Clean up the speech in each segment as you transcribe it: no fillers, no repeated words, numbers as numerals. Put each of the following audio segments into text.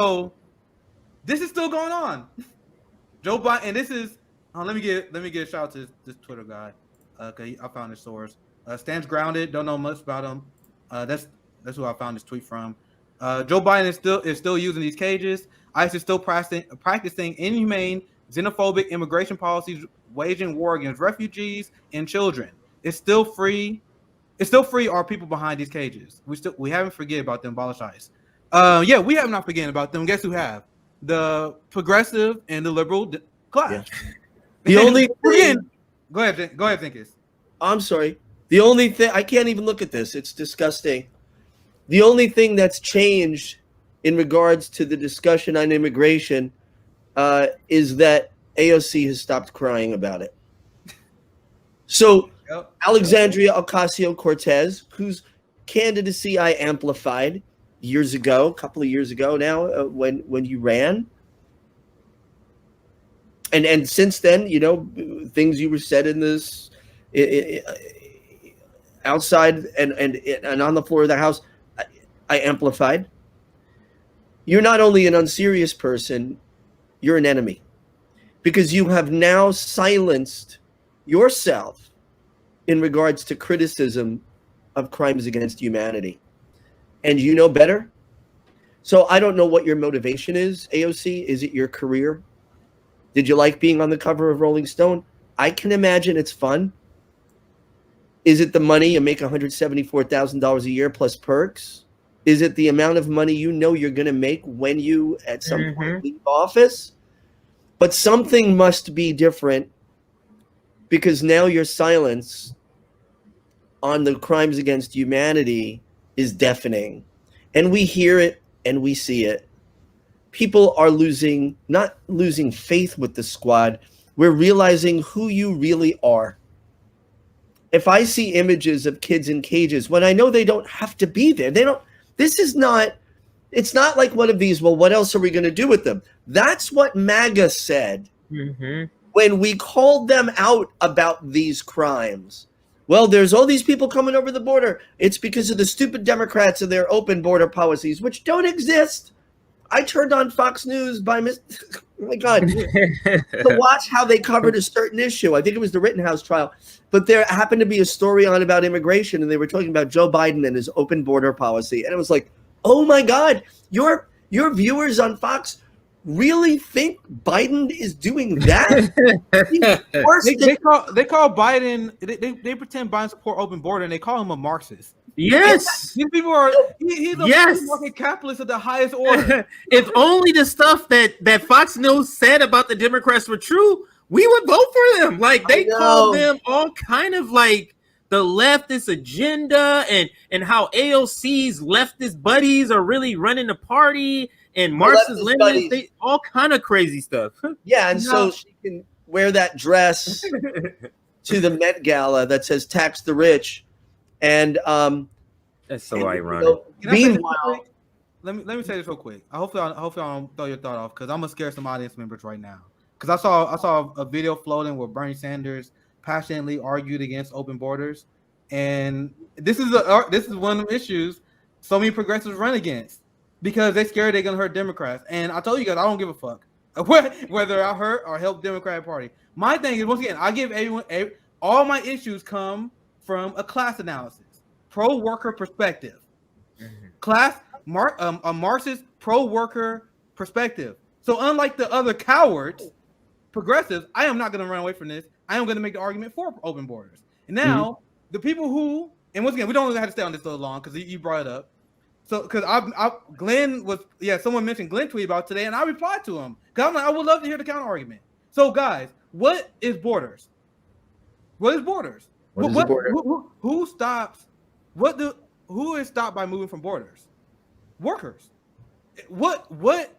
So this is still going on. Joe Biden, and this is. Let me get a shout out to this Twitter guy. Okay, I found his source. Stands grounded. Don't know much about him. That's who I found this tweet from. Joe Biden is still using these cages. ICE is still practicing inhumane, xenophobic immigration policies, waging war against refugees and children. It's still free. Our people behind these cages. We haven't forget about them. Abolish ICE. Yeah, we have not forgetting about them. Guess who have? The progressive and the liberal class. Yeah. The only thing, go ahead, Zenkus. I'm sorry. The only thing, I can't even look at this. It's disgusting. The only thing that's changed in regards to the discussion on immigration is that AOC has stopped crying about it. So Alexandria Ocasio-Cortez, whose candidacy I amplified a couple of years ago now, when you ran. And since then, things you were said in this outside and on the floor of the House, I amplified. You're not only an unserious person, you're an enemy, because you have now silenced yourself in regards to criticism of crimes against humanity. And you know better. So I don't know what your motivation is, AOC. Is it your career? Did you like being on the cover of Rolling Stone? I can imagine it's fun. Is it the money? You make $174,000 a year plus perks? Is it the amount of money you're going to make when you at some point leave office? But something must be different, because now your silence on the crimes against humanity is deafening. And we hear it and we see it. People are not losing faith with the squad. We're realizing who you really are. If I see images of kids in cages, when I know they don't have to be there, it's not like one of these, well, what else are we going to do with them? That's what MAGA said when we called them out about these crimes. Well, there's all these people coming over the border. It's because of the stupid Democrats and their open border policies, which don't exist. I turned on Fox News oh my God, to watch how they covered a certain issue. I think it was the Rittenhouse trial. But there happened to be a story on about immigration, and they were talking about Joe Biden and his open border policy. And it was like, oh my God, your viewers on Fox really think Biden is doing that? they call Biden, they pretend Biden support open border, and they call him a Marxist. Yes. These people are he's a market capitalist of the highest order. If only the stuff that Fox News said about the Democrats were true, we would vote for them. Like, they call them all kind of like the leftist agenda and how AOC's leftist buddies are really running the party, and Marxist Leninists, all kind of crazy stuff. Yeah, and so she can wear that dress to the Met Gala that says "Tax the Rich." And that's so ironic. Meanwhile, let me say this real quick. Hopefully I don't throw your thought off, because I'm gonna scare some audience members right now. Because I saw a video floating where Bernie Sanders passionately argued against open borders, and this is one of the issues so many progressives run against, because they're scared they're gonna hurt Democrats. And I told you guys, I don't give a fuck whether I hurt or help Democratic Party. My thing is, once again, I give everyone all my issues come from a class analysis, pro-worker perspective, a Marxist pro-worker perspective. So unlike the other cowards, progressives, I am not going to run away from this. I am going to make the argument for open borders. And now the people who, and once again, we don't have to stay on this so long because you brought it up. So because someone mentioned Glenn tweet about today, and I replied to him because I'm like, I would love to hear the counter argument. So guys, what is borders? What is borders? Who stops? Who is stopped by moving from borders? Workers. What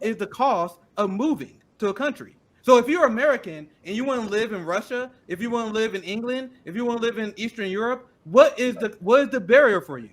is the cost of moving to a country? So if you're American and you want to live in Russia, if you want to live in England, if you want to live in Eastern Europe, what is the barrier for you?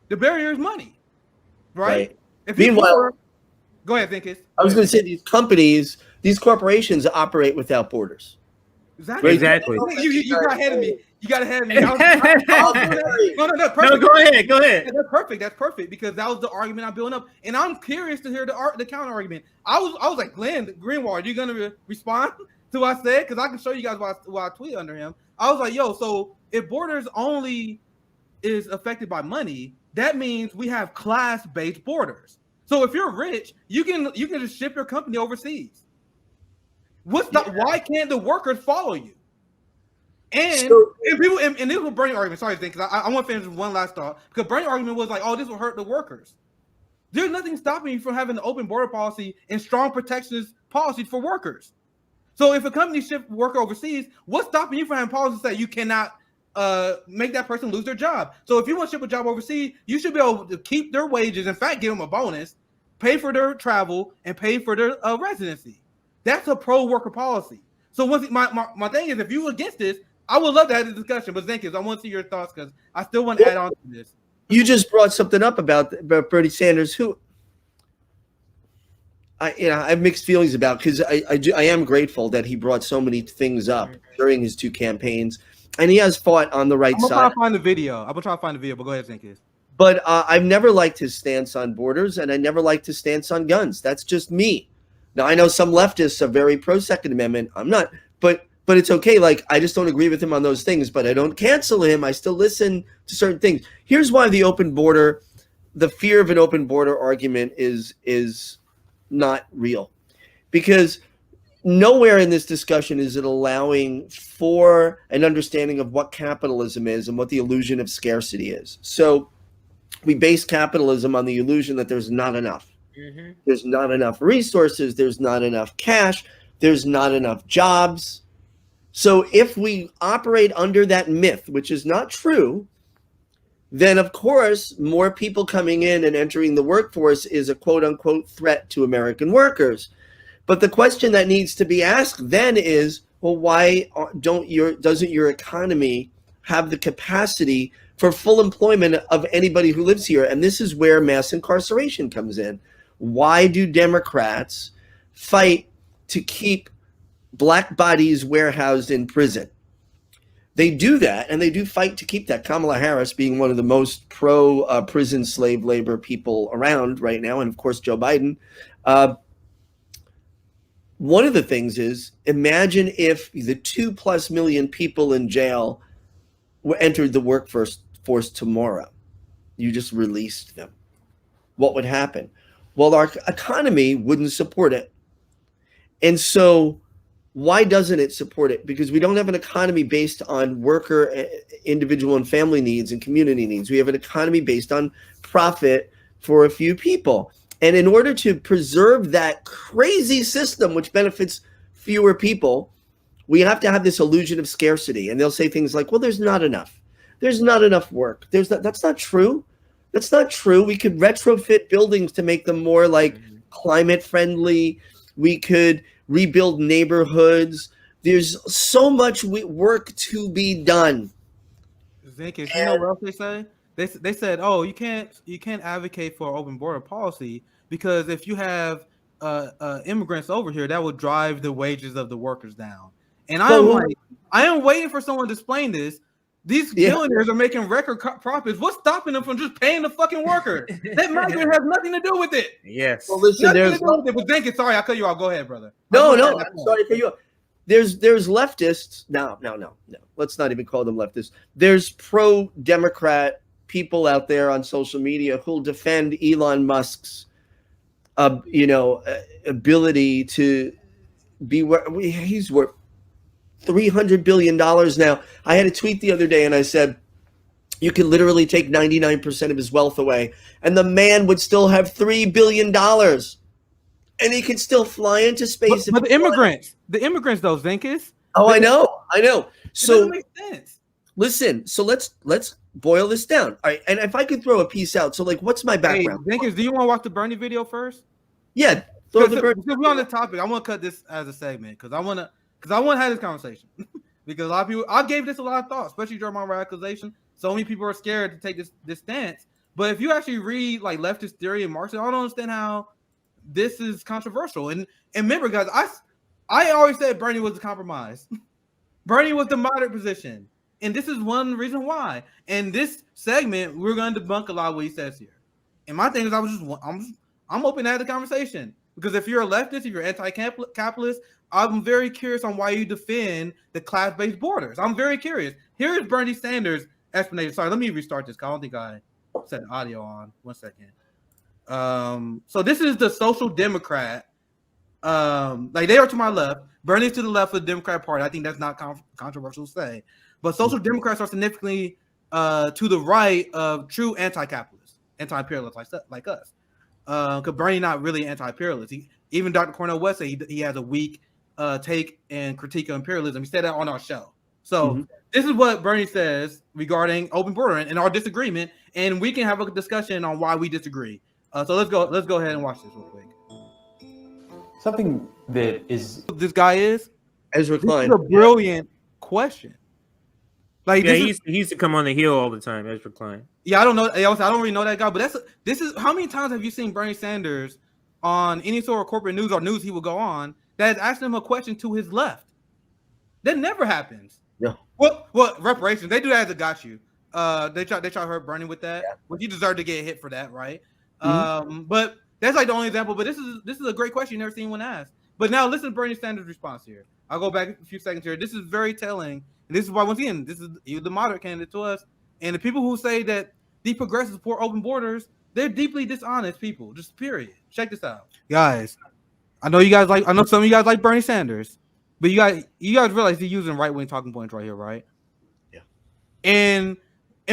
The barrier is money, right? Meanwhile, go ahead, Zenkus. I was going to say these corporations operate without borders. Exactly. You got ahead of me. You gotta have me. No, Perfect. go ahead. Yeah, that's perfect. That's perfect because that was the argument I'm building up, and I'm curious to hear the counter argument. I was like, Glenn Greenwald, are you gonna respond to what I said? Because I can show you guys what I tweeted under him. I was like, yo, so if borders only is affected by money, that means we have class-based borders. So if you're rich, you can just ship your company overseas. Why can't the workers follow you? And people and this was Bernie argument. Sorry, because I want to finish one last thought. Because Bernie argument was like, oh, this will hurt the workers. There's nothing stopping you from having an open border policy and strong protectionist policies for workers. So if a company ships worker overseas, what's stopping you from having policies that you cannot make that person lose their job? So if you want to ship a job overseas, you should be able to keep their wages. In fact, give them a bonus, pay for their travel, and pay for their residency. That's a pro-worker policy. So my thing is, if you're against this, I would love to have this discussion. But Zenkus, I want to see your thoughts because I still want to add on to this. You just brought something up about Bernie Sanders, who I have mixed feelings about, because I am grateful that he brought so many things up during his two campaigns, and he has fought on the right side. I'm gonna try to find the video. But go ahead, Zenkus. But I've never liked his stance on borders, and I never liked his stance on guns. That's just me. Now, I know some leftists are very pro-Second Amendment. I'm not, but it's okay. Like, I just don't agree with him on those things, but I don't cancel him. I still listen to certain things. Here's why the fear of an open border argument is not real. Because nowhere in this discussion is it allowing for an understanding of what capitalism is and what the illusion of scarcity is. So we base capitalism on the illusion that there's not enough. Mm-hmm. There's not enough resources. There's not enough cash. There's not enough jobs. So if we operate under that myth, which is not true, then of course more people coming in and entering the workforce is a quote unquote threat to American workers. But the question that needs to be asked then is, well, why doesn't your economy have the capacity for full employment of anybody who lives here? And this is where mass incarceration comes in. Why do Democrats fight to keep black bodies warehoused in prison? They do that, and they do fight to keep that. Kamala Harris being one of the most pro-prison slave labor people around right now, and of course Joe Biden. One of the things is, imagine if the 2+ million people in jail entered the workforce tomorrow. You just released them. What would happen? Well, our economy wouldn't support it. And so why doesn't it support it? Because we don't have an economy based on worker, individual, and family needs and community needs. We have an economy based on profit for a few people. And in order to preserve that crazy system, which benefits fewer people, we have to have this illusion of scarcity. And they'll say things like, well, there's not enough. There's not enough work. That's not true. That's not true. We could retrofit buildings to make them more like climate friendly. We could rebuild neighborhoods. There's so much work to be done. Zenkus, you know what else they say? They said, oh, you can't advocate for open border policy because if you have immigrants over here, that would drive the wages of the workers down. And I am waiting for someone to explain this. These billionaires are making record profits. What's stopping them from just paying the fucking worker? That migrant has nothing to do with it. Yes. Well, listen, But Zenkus, sorry, I cut you off. Go ahead, brother. No, I'm sorry to cut you off. There's leftists. No. Let's not even call them leftists. There's pro-Democrat people out there on social media who'll defend Elon Musk's, ability to be where he's worth $300 billion now. I had a tweet the other day and I said, you can literally take 99% of his wealth away and the man would still have $3 billion and he can still fly into space. But the immigrants though, Zenkus. Oh, I know. So it doesn't make sense. Listen, so let's boil this down. All right. And if I could throw a piece out. So like, what's my background? Hey, Zenkus, do you want to watch the Bernie video first? Yeah. Since we're on the topic, I want to cut this as a segment because I want to have this conversation because a lot of people, I gave this a lot of thought, especially during my radicalization. So many people are scared to take this stance. But if you actually read like leftist theory and Marxism, I don't understand how this is controversial. And remember, guys, I always said Bernie was a compromise. Bernie was the moderate position. And this is one reason why. In this segment, we're going to debunk a lot of what he says here. And my thing is, I'm open to have the conversation, because if you're a leftist, if you're anti-capitalist, I'm very curious on why you defend the class-based borders. I'm very curious. Here is Bernie Sanders' explanation. Sorry, let me restart this, because I don't think I set the audio on. 1 second. So this is the Social Democrat. Like, they are to my left. Bernie's to the left of the Democrat Party. I think that's not controversial to say. But Social Democrats are significantly to the right of true anti-capitalists, anti-imperialists like us. Because Bernie not really anti-imperialist. Even Dr. Cornel West said he has a weak take and critique of imperialism. He said that on our show. So this is what Bernie says regarding open border and our disagreement, and we can have a discussion on why we disagree. So let's go ahead and watch this real quick. Something that is This guy is Ezra Klein. This is a brilliant question. Like, Yeah, he used to come on the Hill all the time, Ezra Klein. Yeah, I don't know. I don't really know that guy, but this is how many times have you seen Bernie Sanders on any sort of corporate news or news he will go on that is asking him a question to his left? That never happens. Yeah. What reparations? They do that as a got you. They try to hurt Bernie with that. Yeah. Well, he deserved to get hit for that, right? But that's like the only example. But this is a great question you never seen one asked. But now listen to Bernie Sanders' response here. I'll go back a few seconds here. This is very telling. And this is why, once again, this is the moderate candidate to us. And the people who say that the progressives support open borders, they're deeply dishonest people. Just period. Check this out, guys. I know some of you guys like Bernie Sanders, but you guys realize he's using right wing talking points right here, right? Yeah. And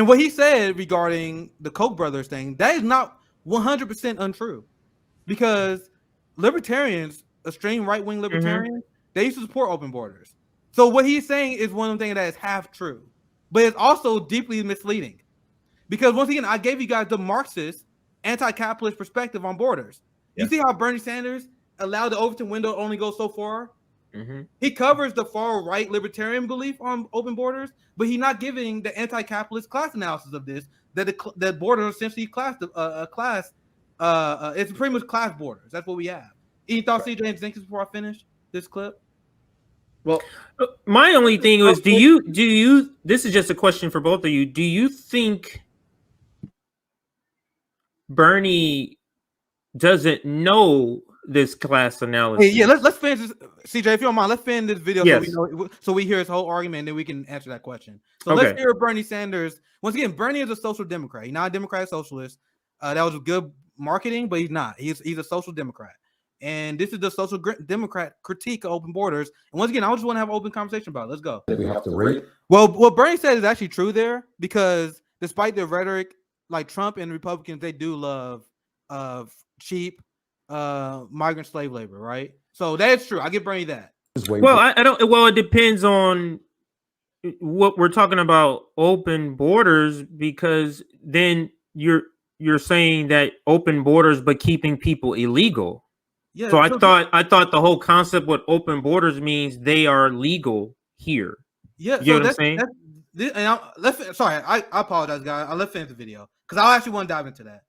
what he said regarding the Koch brothers thing, that is not 100% untrue, because libertarians, extreme right wing libertarians, they used to support open borders. So what he's saying is one of the things that is half true, but it's also deeply misleading. Because once again, I gave you guys the Marxist anti-capitalist perspective on borders. Yeah. You see how Bernie Sanders allowed the Overton window only go so far? He covers the far right libertarian belief on open borders, but he's not giving the anti-capitalist class analysis of this, that borders are essentially it's pretty much class borders. That's what we have. Any thoughts, CJ and Zenkus, before I finish this clip? Well, my only thing is, do you? This is just a question for both of you. Do you think Bernie doesn't know this class analysis? Hey, yeah, let's finish this, CJ. If you don't mind, let's finish this video. Yes. So we hear his whole argument, and then we can answer that question. So let's hear Bernie Sanders. Once again, Bernie is a social democrat. He's not a democratic socialist. That was good marketing, but he's not. He's a social democrat. And this is the social democrat critique of open borders. And once again, I just want to have an open conversation about it. Let's go. that we have to rate. Well, what Bernie said is actually true there, because despite their rhetoric, like Trump and Republicans, they do love cheap migrant slave labor, right? So that's true. I give Bernie that. Well, I don't. Well, it depends on what we're talking about, open borders, because then you're saying that open borders but keeping people illegal. Yeah, so I thought the whole concept what open borders means, they are legal here. Yeah, you know what I'm saying? I apologize, guys. Let's finish the video because I actually want to dive into that.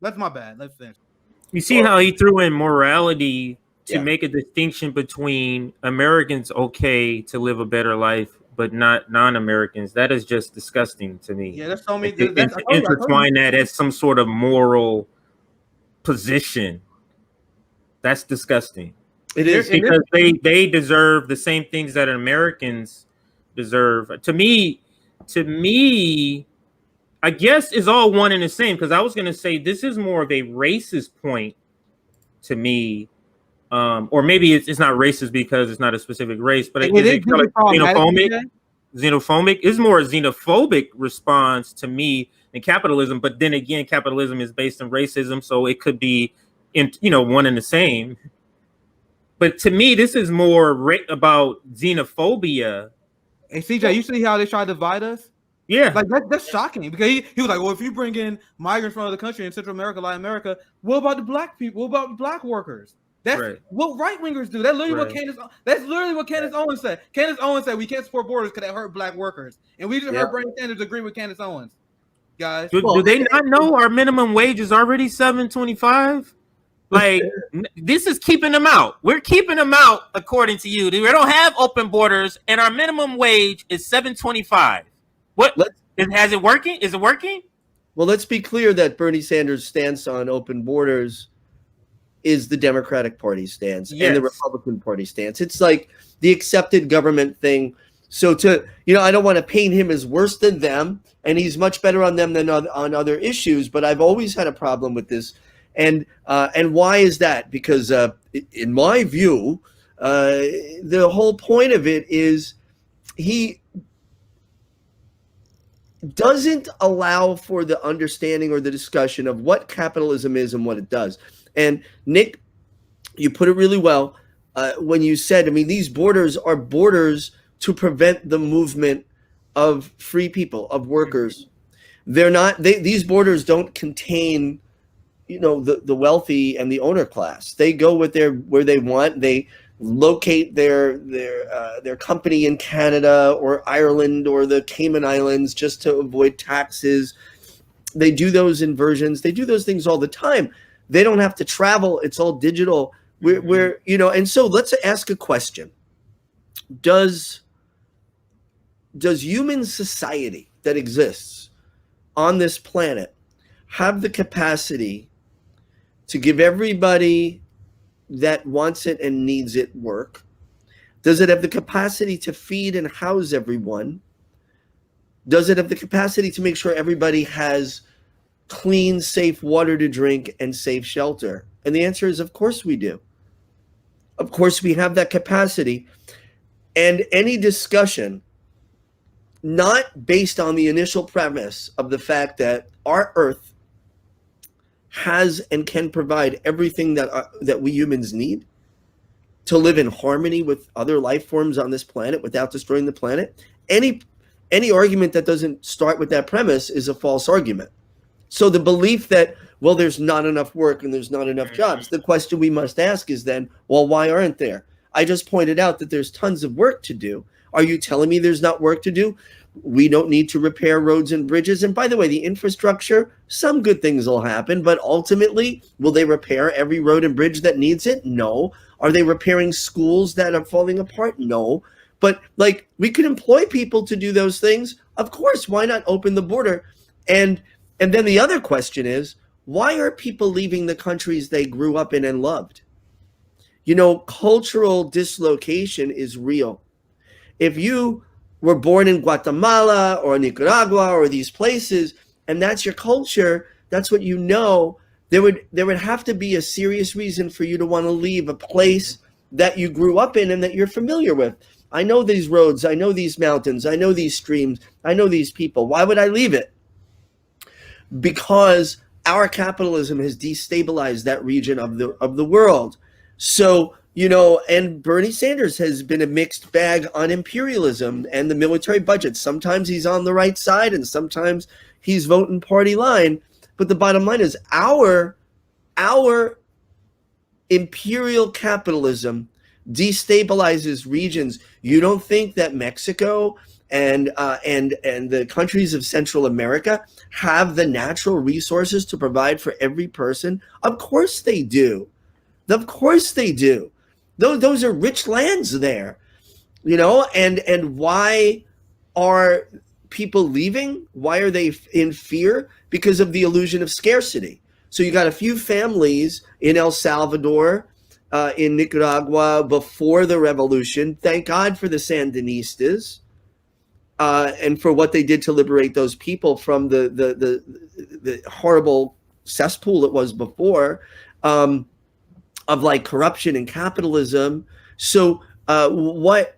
That's my bad. Let's finish. You see how he threw in morality to make a distinction between Americans okay to live a better life, but not non-Americans. That is just disgusting to me. Yeah, that's told me intertwine that as some sort of moral position. That's disgusting. It is, because they deserve the same things that Americans deserve. To me, I guess is all one and the same. Because I was going to say this is more of a racist point to me, or maybe it's not racist because it's not a specific race, but it is xenophobic. Xenophobic is more a xenophobic response to me than capitalism. But then again, capitalism is based on racism, so it could be one and the same. But to me, this is more about xenophobia. Hey, CJ, you see how they try to divide us? Yeah. Like, that's shocking, because he was like, well, if you bring in migrants from other countries in Central America, Latin America, what about the black people? What about the black workers? That's what right-wingers do. That's literally what Candace Owens said. Candace Owens said we can't support borders because that hurt black workers. And we just heard Bernie Sanders agree with Candace Owens. Guys. Do they not know our minimum wage is already $7.25? Like, this is keeping them out. We're keeping them out, according to you. We don't have open borders, and our minimum wage is $7.25. Has it working? Is it working? Well, let's be clear that Bernie Sanders' stance on open borders is the Democratic Party stance and the Republican Party stance. It's like the accepted government thing. So I don't want to paint him as worse than them, and he's much better on them than on other issues. But I've always had a problem with this, and why is that? Because in my view, the whole point of it is he doesn't allow for the understanding or the discussion of what capitalism is and what it does. And Nick, you put it really well when you said, I mean, these borders are borders to prevent the movement of free people, of workers. They're not. These borders don't contain, the wealthy and the owner class. They go where they want. They locate their company in Canada or Ireland or the Cayman Islands just to avoid taxes. They do those inversions. They do those things all the time. They don't have to travel. It's all digital. And so let's ask a question. Does human society that exists on this planet have the capacity to give everybody that wants it and needs it work? Does it have the capacity to feed and house everyone? Does it have the capacity to make sure everybody has clean, safe water to drink and safe shelter? And the answer is, of course we do. Of course we have that capacity. And any discussion not based on the initial premise of the fact that our Earth has and can provide everything that we humans need to live in harmony with other life forms on this planet without destroying the planet. Any argument that doesn't start with that premise is a false argument. So the belief that, well, there's not enough work and there's not enough jobs, the question we must ask is then, well, why aren't there? I just pointed out that there's tons of work to do. Are you telling me there's not work to do? We don't need to repair roads and bridges. And by the way, the infrastructure, some good things will happen, but ultimately, will they repair every road and bridge that needs it? No. Are they repairing schools that are falling apart? No. But like, we could employ people to do those things. Of course, why not open the border? And then the other question is, why are people leaving the countries they grew up in and loved? You know, cultural dislocation is real. If you were born in Guatemala or Nicaragua or these places, and that's your culture, that's what you know, there would have to be a serious reason for you to want to leave a place that you grew up in and that you're familiar with. I know these roads, I know these mountains, I know these streams, I know these people. Why would I leave it? Because our capitalism has destabilized that region of the world. So, you know, and Bernie Sanders has been a mixed bag on imperialism and the military budget. Sometimes he's on the right side and sometimes he's voting party line. But the bottom line is our imperial capitalism destabilizes regions. You don't think that Mexico and the countries of Central America have the natural resources to provide for every person? Of course they do. Of course they do. Those are rich lands there, you know, and why are people leaving? Why are they in fear? Because of the illusion of scarcity. So you got a few families in El Salvador, in Nicaragua before the revolution. Thank God for the Sandinistas and for what they did to liberate those people from the horrible cesspool it was before. Of like corruption and capitalism. So what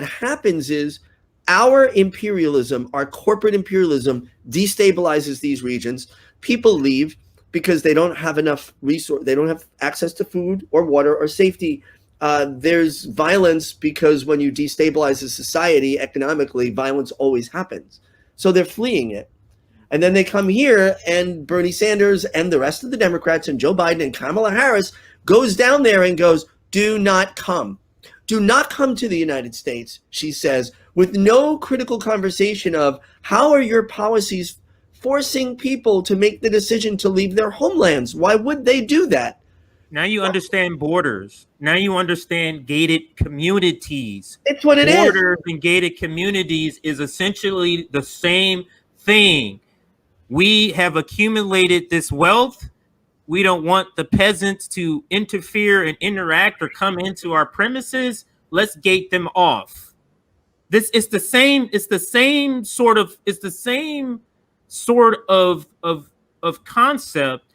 happens is our imperialism, our corporate imperialism, destabilizes these regions. People leave because they don't have enough resource. They don't have access to food or water or safety. There's violence because when you destabilize a society economically, violence always happens. So they're fleeing it. And then they come here, and Bernie Sanders and the rest of the Democrats and Joe Biden and Kamala Harris goes down there and goes, do not come. Do not come to the United States, she says, with no critical conversation of how are your policies forcing people to make the decision to leave their homelands? Why would they do that? Now you understand borders. Now you understand gated communities. It's what it is. Borders and gated communities is essentially the same thing. We have accumulated this wealth. We don't want the peasants to interfere and interact or come into our premises. Let's gate them off. This is the same. It's the same sort of. It's the same sort of concept